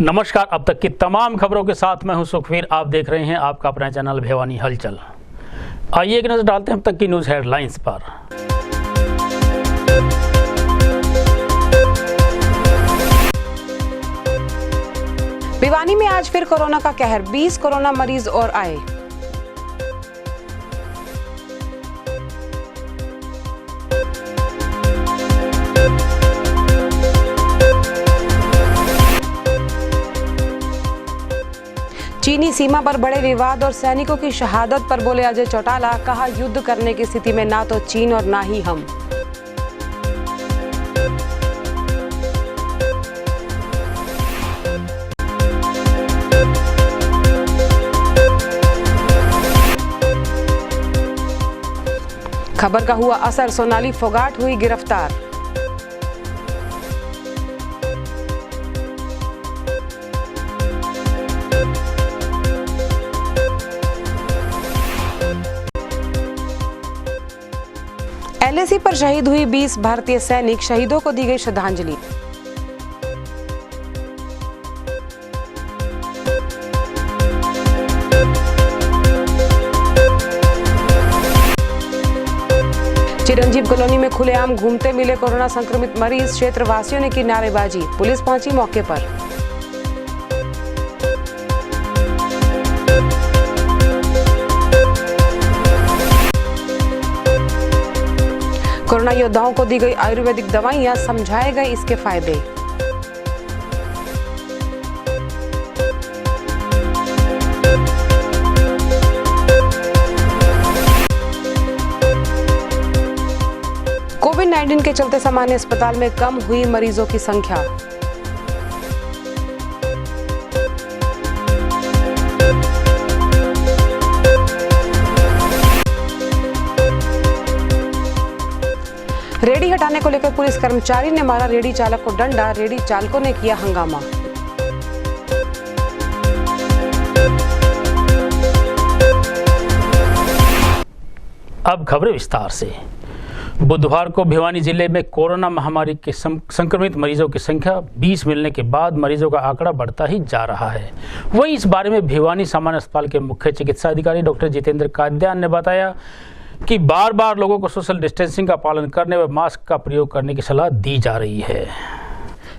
नमस्कार। अब तक की तमाम खबरों के साथ मैं हूं सुखवीर। आप देख रहे हैं आपका अपना चैनल भिवानी हलचल। आइए एक नजर डालते हैं अब तक की न्यूज हेडलाइंस पर। भिवानी में आज फिर कोरोना का कहर, 20 कोरोना मरीज और आए। चीनी सीमा पर बड़े विवाद और सैनिकों की शहादत पर बोले अजय चौटाला, कहा युद्ध करने की स्थिति में ना तो चीन और ना ही हम। खबर का हुआ असर, सोनाली फोगाट हुई गिरफ्तार। एलएसी पर शहीद हुई 20 भारतीय सैनिक, शहीदों को दी गई श्रद्धांजलि। चिरंजीव कॉलोनी में खुलेआम घूमते मिले कोरोना संक्रमित मरीज, क्षेत्रवासियों ने की नारेबाजी, पुलिस पहुंची मौके पर। कोरोना योद्धाओं को दी गई आयुर्वेदिक दवाइयां, समझाए गए इसके फायदे। कोविड-19 के चलते सामान्य अस्पताल में कम हुई मरीजों की संख्या। रेडी हटाने को लेकर पुलिस कर्मचारी ने मारा रेडी चालक को डंडा, रेडी चालकों ने किया हंगामा। अब खबरें विस्तार से। बुधवार को भिवानी जिले में कोरोना महामारी के संक्रमित मरीजों की संख्या 20 मिलने के बाद मरीजों का आंकड़ा बढ़ता ही जा रहा है। वहीं इस बारे में भिवानी सामान्य अस्पताल के मुख्य चिकित्सा अधिकारी डॉक्टर जितेंद्र काद्यान ने बताया कि बार बार लोगों को सोशल डिस्टेंसिंग का पालन करने व मास्क का प्रयोग करने की सलाह दी जा रही है।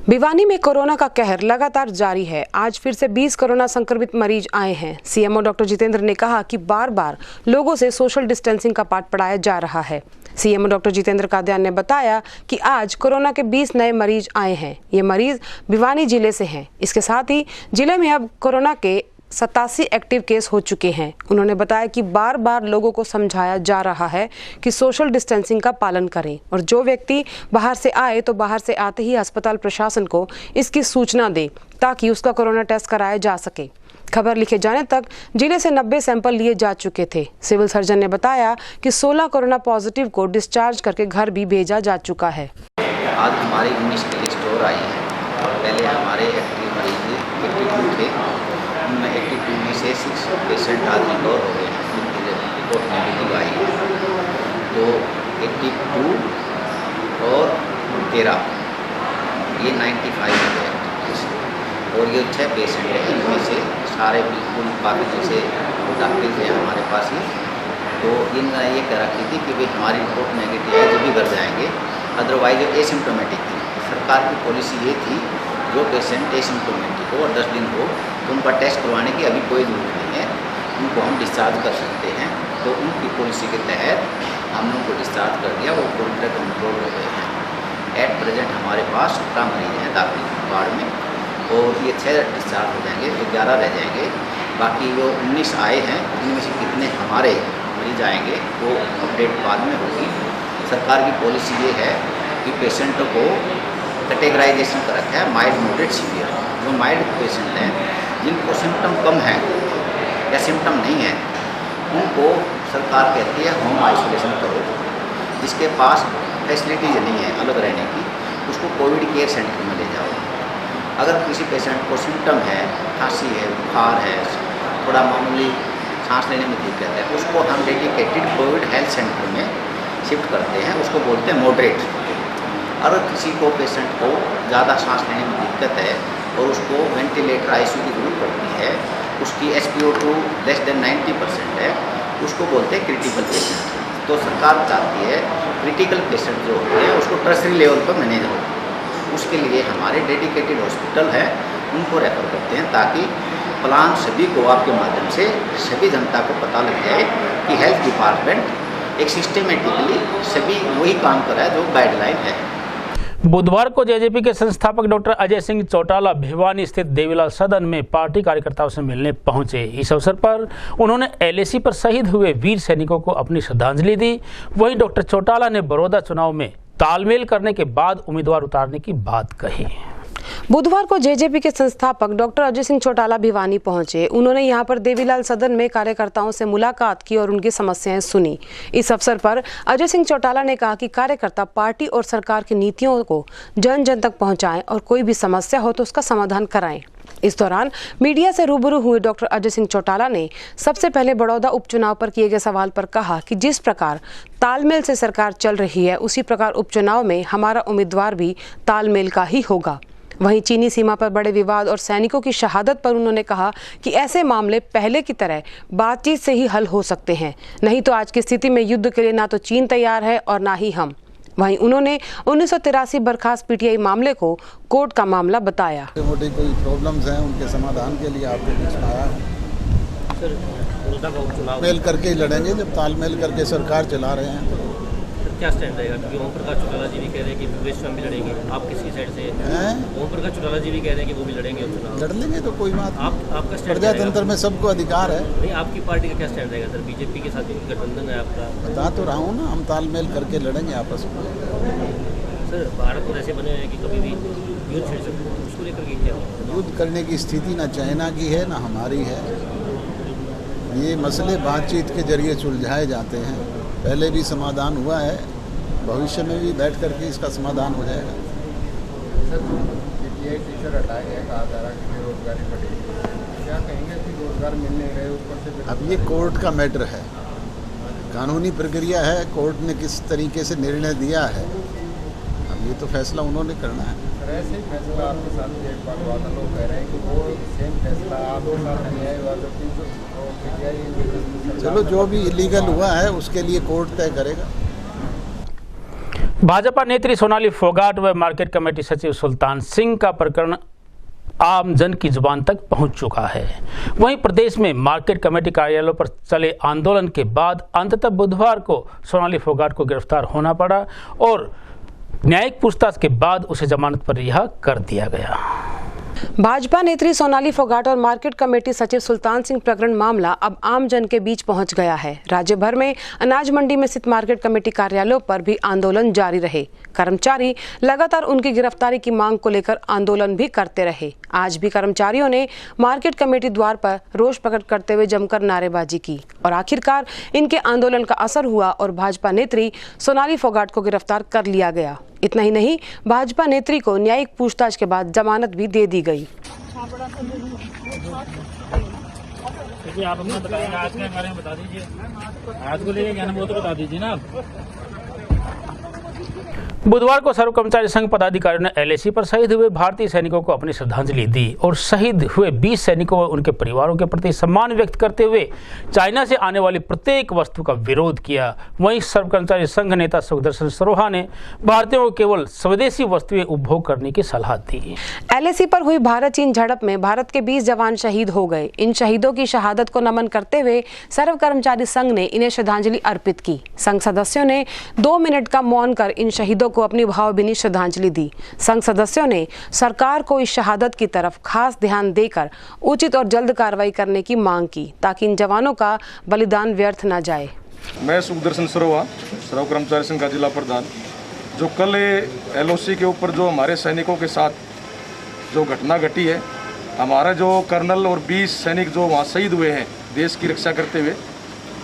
भिवानी में कोरोना का कहर लगातार जारी है। आज फिर से 20 कोरोना संक्रमित मरीज आए हैं। सीएमओ डॉक्टर जितेंद्र ने कहा कि बार बार लोगों से सोशल डिस्टेंसिंग का पाठ पढ़ाया जा रहा है। सीएमओ डॉक्टर जितेंद्र काद्यान ने बताया कि आज कोरोना के 20 नए मरीज आए हैं। ये मरीज भिवानी जिले से हैं। इसके साथ ही जिले में अब कोरोना के 87 एक्टिव केस हो चुके हैं। उन्होंने बताया कि बार बार लोगों को समझाया जा रहा है कि सोशल डिस्टेंसिंग का पालन करें और जो व्यक्ति बाहर से आए तो बाहर से आते ही अस्पताल प्रशासन को इसकी सूचना दे ताकि उसका कोरोना टेस्ट कराया जा सके। खबर लिखे जाने तक जिले से 90 सैंपल लिए जा चुके थे। सिविल सर्जन ने बताया कि 16 कोरोना पॉजिटिव को डिस्चार्ज करके घर भी भेजा जा चुका है। आज हमारे 19 केस स्टोर आई हैं और पहले हमारे एक्टिव मरीज 82 थे, उनमें 82 में से 6 पेशेंट आज रिकवर हो गए हैं, जिनकी रिपोर्ट नेगेटिव आई है। तो 82 और 13 ये 95 है और ये 6 पेशेंट हैं, इनमें से सारे बिल्कुल काफ़ी जैसे दाखिल थे हमारे पास ही। तो इनका ये कह रखी थी कि भाई हमारी रिपोर्ट नेगेटिव है जब भी घर जाएंगे, अदरवाइज एसिम्टोमेटिक थी। सरकार की पॉलिसी ये थी जो पेशेंट एसिम्टोमेटिक हो और 10 दिन हो तो उनका टेस्ट करवाने की अभी कोई जरूरत नहीं है, उनको हम डिस्चार्ज कर सकते हैं। तो उनकी पॉलिसी के तहत हमने उनको डिस्चार्ज कर दिया, वो पूरी तरह कंट्रोल हो गए हैं। एट प्रेजेंट हमारे पास 17 मरीज हैं दाखिल वार्ड में और ये 6 डिस्चार्ज हो जाएंगे, तो 11 रह जाएंगे। बाकी जो 19 आए हैं इनमें से कितने हमारे मरीज आएंगे वो अपडेट बाद में होगी। सरकार की पॉलिसी ये है कि पेशेंटों को कैटेगराइजेशन कर रखा है माइल्ड, मॉडरेट, सीवियर। जो माइल्ड पेशेंट हैं जिनको सिम्टम कम है या सिम्टम नहीं है उनको सरकार कहती है होम आइसोलेशन करो। जिसके पास फैसिलिटीज नहीं है अलग रहने की उसको कोविड केयर सेंटर में ले जाओ। अगर किसी पेशेंट को सिम्टम है, खांसी है, बुखार है, थोड़ा मामूली सांस लेने में दिक्कत है, उसको हम डेडिकेटेड कोविड हेल्थ सेंटर में शिफ्ट करते हैं, उसको बोलते हैं मॉडरेट। अगर किसी को पेशेंट को ज़्यादा सांस लेने में दिक्कत है और उसको वेंटिलेटर आईसीयू की जरूरत पड़ती है, उसकी SpO2 लेस देन 90% है, उसको बोलते हैं क्रिटिकल पेशेंट। तो सरकार चाहती है क्रिटिकल पेशेंट जो होते हैं उसको टर्सरी लेवल पर मैनेज हो। उसके लिए हमारे डेडिकेटेड हॉस्पिटल हैं, उनको रेफर करते हैं ताकि प्लान सभी को आपके माध्यम से सभी जनता को पता लग जाए कि हेल्थ डिपार्टमेंट एक सिस्टमेटिकली सभी वही काम कर रहा है जो गाइडलाइन है। बुधवार को जेजेपी के संस्थापक डॉक्टर अजय सिंह चौटाला भिवानी स्थित देवीलाल सदन में पार्टी कार्यकर्ताओं से मिलने पहुंचे। इस अवसर पर उन्होंने LAC पर शहीद हुए वीर सैनिकों को अपनी श्रद्धांजलि दी। वहीं डॉक्टर चौटाला ने बड़ौदा चुनाव में तालमेल करने के बाद उम्मीदवार उतारने की बात कही। बुधवार को जेजेपी के संस्थापक डॉक्टर अजय सिंह चौटाला भिवानी पहुंचे। उन्होंने यहां पर देवीलाल सदन में कार्यकर्ताओं से मुलाकात की और उनकी समस्याएं सुनी। इस अवसर पर अजय सिंह चौटाला ने कहा कि कार्यकर्ता पार्टी और सरकार की नीतियों को जन जन तक पहुंचाएं और कोई भी समस्या हो तो उसका समाधान कराएं। इस दौरान मीडिया से रूबरू हुए डॉक्टर अजय सिंह चौटाला ने सबसे पहले बड़ौदा उपचुनाव पर किए गए सवाल पर कहा कि जिस प्रकार तालमेल से सरकार चल रही है उसी प्रकार उपचुनाव में हमारा उम्मीदवार भी तालमेल का ही होगा। वहीं चीनी सीमा पर बड़े विवाद और सैनिकों की शहादत पर उन्होंने कहा कि ऐसे मामले पहले की तरह बातचीत से ही हल हो सकते हैं, नहीं तो आज की स्थिति में युद्ध के लिए ना तो चीन तैयार है और ना ही हम। वहीं उन्होंने 1983 बर्खास्त PTI मामले को कोर्ट का मामला बताया। मोटी कोई प्रॉब्लम्स हैं उनके समाधान के लिए आपके बीच में आया हूँ। तालमेल करके ही लड़ेंगे, जब तालमेल करके सरकार चला रहे हैं। क्या स्टैंड रहेगा? क्योंकि ओम प्रकाश चौटाला जी भी कह रहे हैं कि विवेश स्वयं भी लड़ेंगे, आप किसकी साइड से हैं? ओम प्रकाश चौटाला जी भी कह रहे हैं कि वो भी लड़ेंगे उपचुनाव। लड़ लेंगे तो कोई बात। आपका स्टैंड प्रजातंत्र में सबको अधिकार है। नहीं, आपकी पार्टी का क्या स्टैंड रहेगा सर? बीजेपी के साथ गठबंधन है आपका। बता तो रहा हूँ ना, हम तालमेल करके लड़ेंगे आपस में। सर भारत तो ऐसे बने हुए हैं कि कभी भी युद्ध छिड़ सकते हैं, उसको लेकर के क्या? युद्ध करने की स्थिति ना चाइना की है ना हमारी है। ये मसले बातचीत के जरिए सुलझाए जाते हैं। पहले भी समाधान हुआ है, भविष्य में भी बैठ करके इसका समाधान हो जाएगा। सर PTI टीचर हटाया गया, कहा जा रहा है कि बेरोजगारी बढ़ेगी, क्या कहेंगे कि रोजगार मिलने रहे ऊपर से? अब ये कोर्ट का मैटर है, कानूनी प्रक्रिया है, कोर्ट ने किस तरीके से निर्णय दिया है, अब ये तो फैसला उन्होंने करना है। सर ऐसे ही फैसला आपके साथ भी एक बार हुआ था, लोग कह रहे हैं कि वो सेम फैसला आपके साथ अन्याय हुआ, जबकि PTI चलो जो भी इलीगल हुआ है उसके लिए कोर्ट तय करेगा। भाजपा नेत्री सोनाली फोगाट व मार्केट कमेटी सचिव सुल्तान सिंह का प्रकरण आम जन की जुबान तक पहुंच चुका है। वहीं प्रदेश में मार्केट कमेटी कार्यालयों पर चले आंदोलन के बाद अंततः बुधवार को सोनाली फोगाट को गिरफ्तार होना पड़ा और न्यायिक पूछताछ के बाद उसे जमानत पर रिहा कर दिया गया। भाजपा नेत्री सोनाली फोगाट और मार्केट कमेटी सचिव सुल्तान सिंह प्रकरण मामला अब आम जन के बीच पहुंच गया है। राज्य भर में अनाज मंडी में स्थित मार्केट कमेटी कार्यालयों पर भी आंदोलन जारी रहे। कर्मचारी लगातार उनकी गिरफ्तारी की मांग को लेकर आंदोलन भी करते रहे। आज भी कर्मचारियों ने मार्केट कमेटी द्वार पर रोष प्रकट करते हुए जमकर नारेबाजी की और आखिरकार इनके आंदोलन का असर हुआ और भाजपा नेत्री सोनाली फोगाट को गिरफ्तार कर लिया गया। इतना ही नहीं, भाजपा नेत्री को न्यायिक पूछताछ के बाद जमानत भी दे दी गई। आप अपना बताइए, आज के बारे में बता दीजिए, आज को लेके क्या नाम वो तो बता दीजिए ना। बुधवार को सर्व कर्मचारी संघ पदाधिकारियों ने LAC पर शहीद हुए भारतीय सैनिकों को अपनी श्रद्धांजलि दी और शहीद हुए 20 सैनिकों व उनके परिवारों के प्रति सम्मान व्यक्त करते हुए चाइना से आने वाली प्रत्येक वस्तु का विरोध किया। वहीं सर्व कर्मचारी संघ नेता सुखदर्शन सरोहा ने भारतीयों को केवल स्वदेशी वस्तुएं उपभोग करने की सलाह दी। LAC पर हुई भारत चीन झड़प में भारत के 20 जवान शहीद हो गए। इन शहीदों की शहादत को नमन करते हुए सर्व कर्मचारी संघ ने इन्हें श्रद्धांजलि अर्पित की। संघ सदस्यों ने 2 मिनट का मौन कर इन शहीदों को अपनी भावभीनी श्रद्धांजलि दी। संघ सदस्यों ने सरकार को इस शहादत की तरफ खास ध्यान देकर उचित और जल्द कार्रवाई करने की मांग की ताकि इन जवानों का बलिदान व्यर्थ न जाए। मैं सुखदर्शन सरोहा, सर्व कर्मचारी संघ का जिला प्रधान। जो कल LOC के ऊपर जो हमारे सैनिकों के साथ जो घटना घटी है, हमारा जो कर्नल और 20 सैनिक जो वहाँ शहीद हुए हैं देश की रक्षा करते हुए,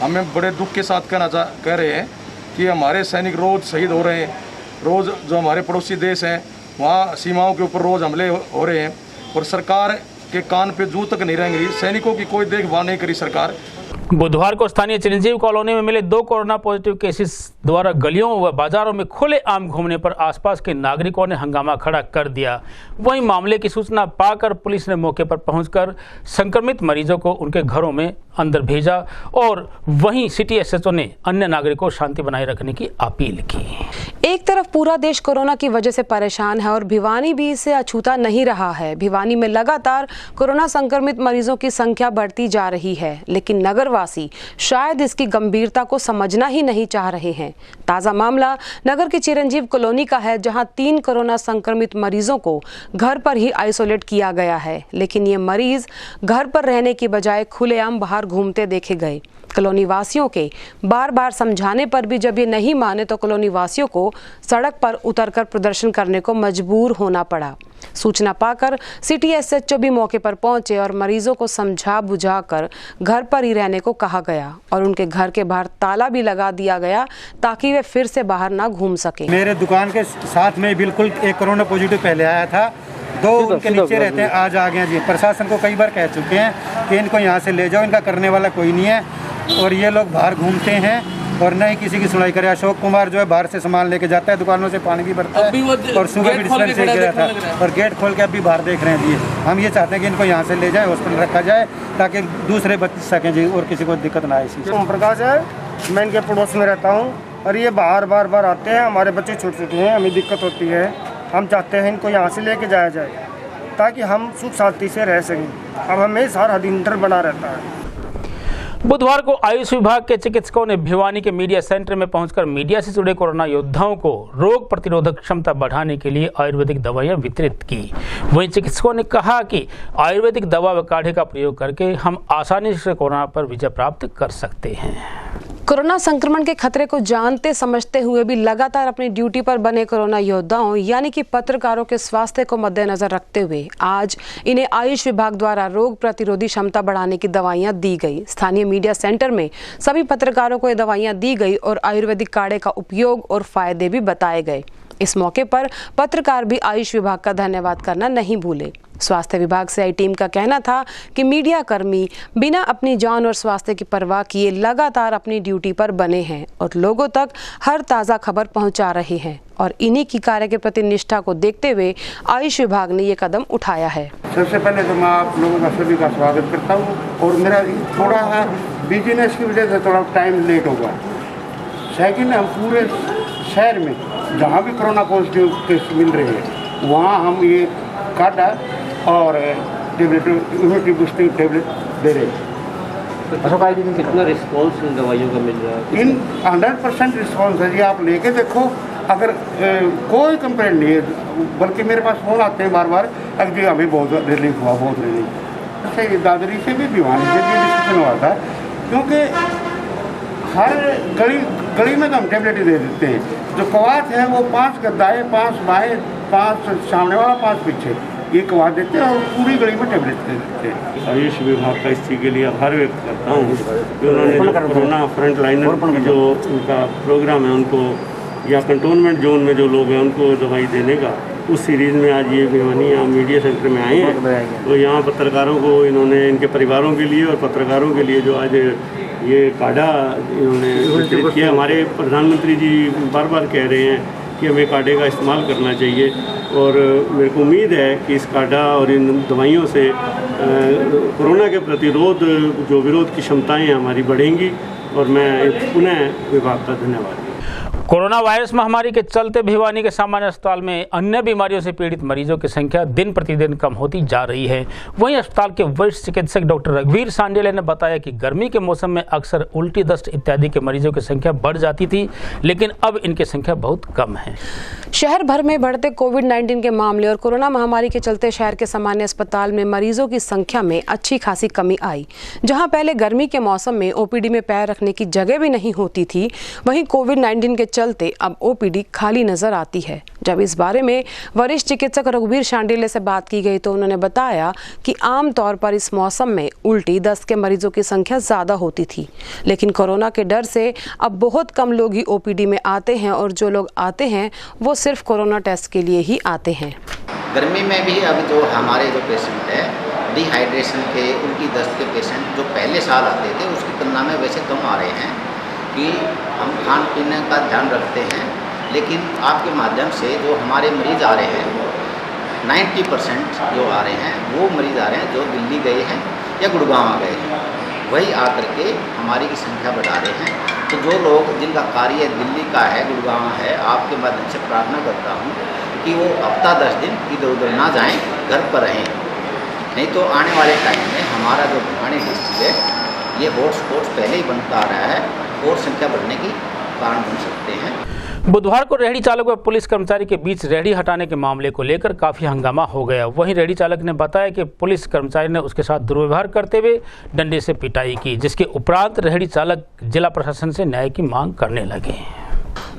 हमें बड़े दुख के साथ कह रहे हैं कि हमारे सैनिक रोज़ शहीद हो रहे हैं। रोज़ जो हमारे पड़ोसी देश हैं वहाँ सीमाओं के ऊपर रोज़ हमले हो रहे हैं और सरकार के कान पे जू तक नहीं रहेंगी। सैनिकों की कोई देखभाल नहीं करी सरकार। बुधवार को स्थानीय चिरंजीव कॉलोनी में मिले 2 कोरोना पॉजिटिव केसेस द्वारा गलियों व बाजारों में खुलेआम घूमने पर आसपास के नागरिकों ने हंगामा खड़ा कर दिया। वहीं मामले की सूचना पाकर पुलिस ने मौके पर पहुंचकर संक्रमित मरीजों को उनके घरों में अंदर भेजा और वहीं सिटी एसएचओ ने अन्य नागरिकों को शांति बनाए रखने की अपील की। एक तरफ पूरा देश कोरोना की वजह से परेशान है और भिवानी भी इससे अछूता नहीं रहा है। भिवानी में लगातार कोरोना संक्रमित मरीजों की संख्या बढ़ती जा रही है, लेकिन नगरवासी शायद इसकी गंभीरता को समझना ही नहीं चाह रहे हैं। ताजा मामला नगर की चिरंजीव कॉलोनी का है, जहां 3 कोरोना संक्रमित मरीजों को घर पर ही आइसोलेट किया गया है, लेकिन ये मरीज घर पर रहने की बजाय खुलेआम बाहर घूमते देखे गए। कॉलोनी वासियों के बार बार समझाने पर भी जब ये नहीं माने तो कॉलोनी वासियों को सड़क पर उतरकर प्रदर्शन करने को मजबूर होना पड़ा। सूचना पाकर सिटी एसएचओ भी मौके पर पहुंचे और मरीजों को समझा बुझाकर घर पर ही रहने को कहा गया और उनके घर के बाहर ताला भी लगा दिया गया ताकि वे फिर से बाहर ना घूम सके। मेरे दुकान के साथ में बिल्कुल एक कोरोना पॉजिटिव पहले आया था, 2 उनके नीचे रहते हैं, आज आ गए जी। प्रशासन को कई बार कह चुके हैं कि इनको यहाँ से ले जाओ, इनका करने वाला कोई नहीं है और ये लोग बाहर घूमते हैं और न ही किसी की सुनाई करे। अशोक कुमार जो है बाहर से सामान लेके जाता है, दुकानों से पानी भी भरता है और सुबह भी डिस्पेंस से गया था और गेट खोल के अभी बाहर देख रहे हैं जी। हम ये चाहते हैं कि इनको यहाँ से ले जाए, हॉस्पिटल रखा जाए ताकि दूसरे बच सकें जी और किसी को दिक्कत ना आए। ओम प्रकाश है, मैं इनके पड़ोस में रहता हूँ और ये बार बार आते हैं। हमारे बच्चे छोटे छोटे हैं, हमें दिक्कत होती है। हम चाहते हैं इनको यहाँ से लेके जाया जाए ताकि हम सुख शांति से रह सकें। अब हमें सारा दिन डर बना रहता है। बुधवार को आयुष विभाग के चिकित्सकों ने भिवानी के मीडिया सेंटर में पहुंचकर मीडिया से जुड़े कोरोना योद्धाओं को रोग प्रतिरोधक क्षमता बढ़ाने के लिए आयुर्वेदिक दवाइयां वितरित की। वहीं चिकित्सकों ने कहा कि आयुर्वेदिक दवा व काढ़े का प्रयोग करके हम आसानी से कोरोना पर विजय प्राप्त कर सकते हैं। कोरोना संक्रमण के खतरे को जानते समझते हुए भी लगातार अपनी ड्यूटी पर बने कोरोना योद्धाओं यानी कि पत्रकारों के स्वास्थ्य को मद्देनजर रखते हुए आज इन्हें आयुष विभाग द्वारा रोग प्रतिरोधी क्षमता बढ़ाने की दवाइयां दी गई। स्थानीय मीडिया सेंटर में सभी पत्रकारों को ये दवाइयां दी गई और आयुर्वेदिक काढ़े का उपयोग और फायदे भी बताए गए। इस मौके पर पत्रकार भी आयुष विभाग का धन्यवाद करना नहीं भूले। स्वास्थ्य विभाग से आई टीम का कहना था कि मीडिया कर्मी बिना अपनी जान और स्वास्थ्य की परवाह किए लगातार अपनी ड्यूटी पर बने हैं और लोगों तक हर ताज़ा खबर पहुंचा रहे हैं और इन्हीं की कार्य के प्रति निष्ठा को देखते हुए आयुष विभाग ने ये कदम उठाया है। सबसे पहले तो मैं आप लोगों का सभी का स्वागत करता हूँ और मेरा थोड़ा सा बिजनेस की वजह से थोड़ा टाइम लेट होगा। सेकंड, हम पूरे शहर में जहाँ भी कोरोना पॉजिटिव केस मिल रहे हैं वहाँ हम ये काढ़ा और टेबलेट इम्यूनिटी बूस्टिंग टेबलेट दे रहे हैं। अशोक भाई जी, कितना रिस्पॉन्स इन दवाइयों का मिल रहा है? इन 100% रिस्पॉन्स है जी। आप लेके देखो, अगर कोई कंप्लेंट नहीं है, बल्कि मेरे पास फ़ोन आते हैं बार बार, अगर जी अभी बहुत रिलीफ हुआ, बहुत रिलीफ। अच्छा, दादरी से भी भिवानी से भी डिस्कशन हुआ था, क्योंकि हर गली में तो हम टेबलेट दे देते हैं। जो कवात है वो 5 गद्दाएँ, 5 बाएँ, 5 सामने वाला, 5 पीछे, ये कवा देते हैं और पूरी गली में टेबलेट दे देते हैं। आयुष विभाग का इस चीज़ के लिए आभार व्यक्त करता हूँ कि उन्होंने कोरोना फ्रंट लाइनर की जो उनका प्रोग्राम है उनको, या कंटोनमेंट जोन में जो लोग हैं उनको दवाई देने का, उस सीरीज़ में आज ये भिवानी यहाँ मीडिया सेंटर में आए हैं। तो यहाँ पत्रकारों को इन्होंने, इनके परिवारों के लिए और पत्रकारों के लिए जो आज ये काढ़ा इन्होंने वितरित किया। हमारे प्रधानमंत्री जी बार बार कह रहे हैं कि हमें काढ़े का इस्तेमाल करना चाहिए और मेरे को उम्मीद है कि इस काढ़ा और इन दवाइयों से कोरोना के प्रतिरोध जो विरोध की क्षमताएं हमारी बढ़ेंगी और मैं पुनः विभाग का धन्यवाद। कोरोना वायरस महामारी के चलते भिवानी के सामान्य अस्पताल में अन्य बीमारियों से पीड़ित मरीजों की संख्या दिन प्रतिदिन कम होती जा रही है। वहीं अस्पताल के वरिष्ठ चिकित्सक डॉक्टर रघुवीर सांडेले ने बताया कि गर्मी के मौसम में अक्सर उल्टी, दस्त इत्यादि के मरीजों की संख्या बढ़ जाती थी, लेकिन अब इनकी संख्या बहुत कम है। शहर भर में बढ़ते कोविड-19 के मामले और कोरोना महामारी के चलते शहर के सामान्य अस्पताल में मरीजों की संख्या में अच्छी खासी कमी आई। जहां पहले गर्मी के मौसम में ओपीडी में पैर रखने की जगह भी नहीं होती थी, वहीं कोविड-19 के चलते अब ओपीडी खाली नजर आती है। जब इस बारे में वरिष्ठ चिकित्सक रघुवीर सांडेले से बात की गई तो उन्होंने बताया कि आम तौर पर इस मौसम में उल्टी, दस्त के मरीजों की संख्या ज्यादा होती थी, लेकिन कोरोना के डर से अब बहुत कम लोग ही ओपीडी में आते हैं और जो लोग आते हैं वो सिर्फ कोरोना टेस्ट के लिए ही आते हैं। गर्मी में भी अब जो हमारे जो पेशेंट है डिहाइड्रेशन के, उल्टी, दस्त के पेशेंट जो पहले साल आते थे उसकी तुलना में वैसे कम आ रहे हैं कि हम खान पीने का ध्यान रखते हैं, लेकिन आपके माध्यम से जो हमारे मरीज़ आ रहे हैं 90% जो आ रहे हैं वो मरीज़ आ रहे हैं जो दिल्ली गए हैं या गुड़गांव आ गए हैं, वही आकर के हमारी की संख्या बढ़ा रहे हैं। तो जो लोग जिनका कार्य दिल्ली का है, गुड़गांव है, आपके माध्यम से प्रार्थना करता हूँ कि वो हफ्ता 10 दिन इधर उधर ना जाएं, घर पर रहें, नहीं तो आने वाले टाइम में हमारा जो भिवानी डिस्ट्रिक्ट है ये हॉटस्पॉट पहले ही बनता आ रहा है और संख्या बढ़ने की कारण बन सकते हैं। बुधवार को रेहड़ी चालक व पुलिस कर्मचारी के बीच रेहड़ी हटाने के मामले को लेकर काफी हंगामा हो गया। वहीं रेहड़ी चालक ने बताया कि पुलिस कर्मचारी ने उसके साथ दुर्व्यवहार करते हुए डंडे से पिटाई की, जिसके उपरांत रेहड़ी चालक जिला प्रशासन से न्याय की मांग करने लगे।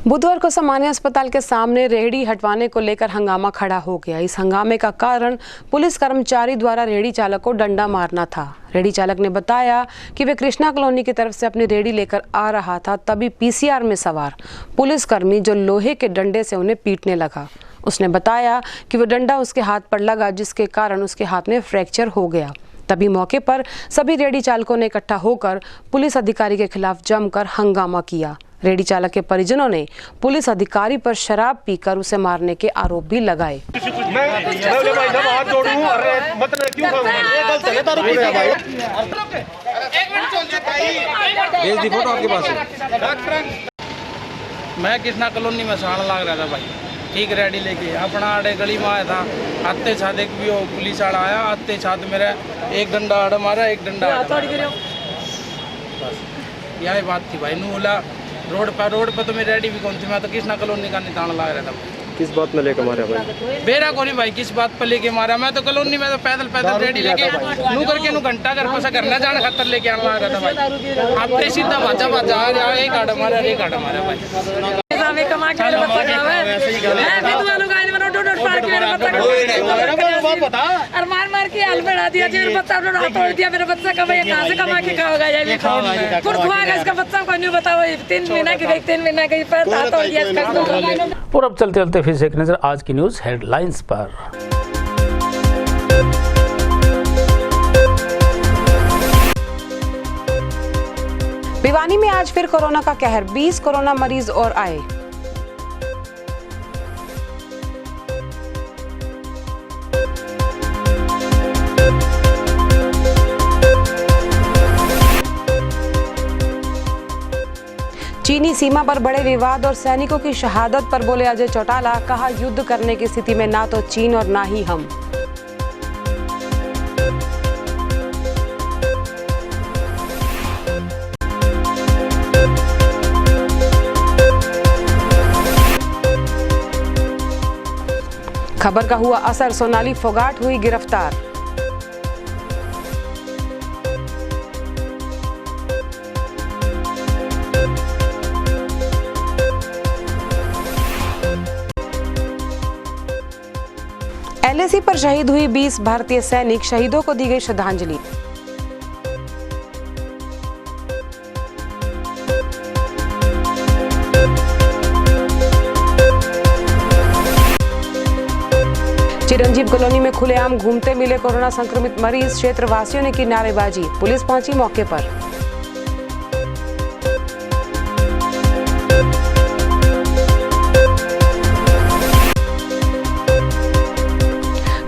बुधवार को सामान्य अस्पताल के सामने रेहड़ी हटवाने को लेकर हंगामा खड़ा हो गया। इस हंगामे का कारण पुलिस कर्मचारी द्वारा रेहड़ी चालक को डंडा मारना था। रेहड़ी चालक ने बताया कि वे कृष्णा कॉलोनी की तरफ से अपनी रेहड़ी लेकर आ रहा था, तभी पीसीआर में सवार पुलिसकर्मी जो लोहे के डंडे से उन्हें पीटने लगा। उसने बताया कि वो डंडा उसके हाथ पर लगा, जिसके कारण उसके हाथ में फ्रैक्चर हो गया। तभी मौके पर सभी रेहड़ी चालकों ने इकट्ठा होकर पुलिस अधिकारी के खिलाफ जमकर हंगामा किया। रेहड़ी चालक के परिजनों ने पुलिस अधिकारी पर शराब पीकर उसे मारने के आरोप भी लगाए। मैं कृष्णा कॉलोनी में साण लाग रहा था भाई, ठीक रेडी लेके अपना आड़े गली में आया था। आते साथ एक भी पुलिस वाला आया, आते साथ मेरा एक डंडा आड़ मारा, एक डंडा बस यही बात थी भाई। नू बोला रोड पर तो मेरी रेडी भी कौन थी, मैं तो कृष्णा कॉलोनी का निशान लगा रहा था। किस बात में लेकर मारा भाई? बेरा को नहीं भाई, किस बात पर लेके मारा? मैं तो कॉलोनी में तो पैदल रेडी लेके नू करके नू घंटा घर पसा करना जाने खातर लेके आने लगा था भाई। आपने सीधा भाजा एक आड़ा मारा, एक आड़ा मारा भाई। कमा के मेरे बच्चा का है मैं विधवालों का इन्होंने डोड फाड़ के मेरे बच्चा का और मार के हाल बढ़ा दिया। मेरे बच्चा ने हाथ तोड़ दिया। मेरा बच्चा कब ये कहां से कमा के खाएगा? ये खुद खुआएगा इसका बच्चा को नहीं बताओ। 3 महीना के पैर हाथ तोड़ दिया इसका। और अब चलते चलते फिर से एक नजर आज की न्यूज हेडलाइंस पर। भिवानी में आज फिर कोरोना का कहर, 20 कोरोना मरीज और आए। चीनी सीमा पर बड़े विवाद और सैनिकों की शहादत पर बोले अजय चौटाला, कहा युद्ध करने की स्थिति में ना तो चीन और ना ही हम। खबर का हुआ असर, सोनाली फोगाट हुई गिरफ्तार। एलएसी पर शहीद हुई 20 भारतीय सैनिक, शहीदों को दी गई श्रद्धांजलि। चिरंजीव कॉलोनी में खुलेआम घूमते मिले कोरोना संक्रमित मरीज, क्षेत्रवासियों ने की नारेबाजी, पुलिस पहुंची मौके पर।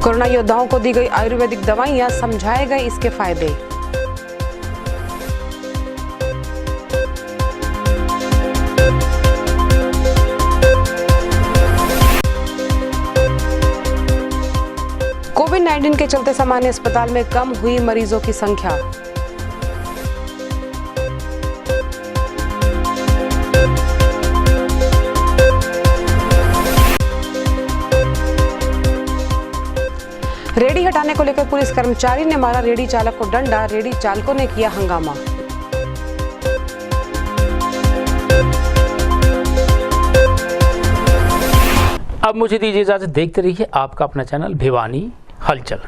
कोरोना योद्धाओं को दी गई आयुर्वेदिक दवाइयां, समझाए गए इसके फायदे। कोविड-19 के चलते सामान्य अस्पताल में कम हुई मरीजों की संख्या। रेडी हटाने को लेकर पुलिस कर्मचारी ने मारा रेडी चालक को डंडा, रेडी चालकों ने किया हंगामा। अब मुझे दीजिए इजाजत, देखते रहिए आपका अपना चैनल भिवानी हलचल।